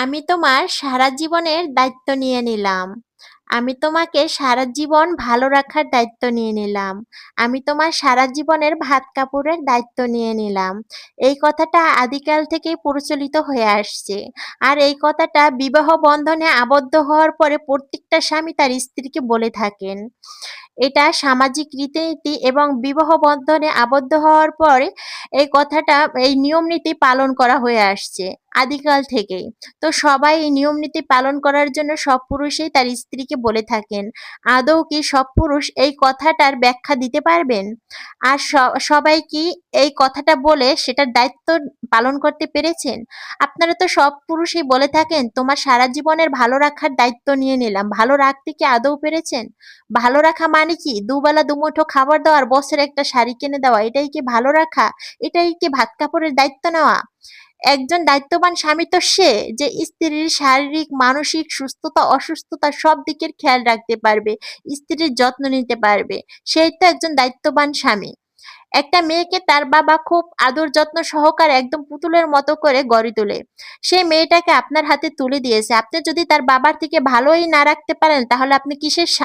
আমি তোমার সারা জীবনের দায়িত্ব নিয়ে নিলাম। আমি তোমাকে সারা জীবন ভালো রাখার দায়িত্ব নিয়ে নিলাম। আমি তোমার সারা জীবনের ভাত কাপড়ের দায়িত্ব নিয়ে নিলাম। এই কথাটা আদিকাল থেকেই প্রচলিত হয়ে আসছে। আর এই কথাটা বিবাহ বন্ধনে আবদ্ধ হওয়ার পরে প্রত্যেকটা স্বামী তার স্ত্রীকে বলে থাকেন। এটা সামাজিক রীতিনীতি এবং বিবাহ বন্ধনে আবদ্ধ হওয়ার পরে এই কথাটা, এই নিয়ম নীতি পালন করা হয়ে আসছে আদিকাল থেকেই। তো সবাই এই নিয়ম নীতি পালন করার জন্য সব পুরুষই তার স্ত্রীকে বলে থাকেন। আদৌ কি সব পুরুষ এই কথাটার ব্যাখ্যা দিতে পারবেন? আর সবাই কি এই কথাটা বলে সেটার দায়িত্ব পালন করতে পেরেছেন? আপনারা তো সব পুরুষই বলে থাকেন তোমার সারা জীবনের ভালো রাখার দায়িত্ব নিয়ে নিলাম। ভালো রাখতে কি আদৌ পেরেছেন? ভালো রাখা মানে কি দুবেলা দুমুঠো খাবার দেওয়া আর বছরে একটা শাড়ি কিনে দেওয়া, এটাই কি ভালো রাখা? এটাই কি ভাত কাপড়ের দায়িত্ব নেওয়া? একজন দায়িত্ববান স্বামী তো সে যে স্ত্রীর শারীরিক মানসিক সুস্থতা অসুস্থতা সব দিকের খেয়াল রাখতে পারবে, স্ত্রীর যত্ন নিতে পারবে। সেই তো একজন দায়িত্ববান স্বামী। একটা মেয়েকে তার বাবা খুব আদর যত্ন সহকারে একদম পুতুলের মতো করে গড়ে তোলে। সেই মেয়েটাকে আপনার হাতে তুলে দিয়েছে। আপনি যদি তার বাবার থেকে ভালোই না রাখতে পারেন তাহলে আপনি কিসের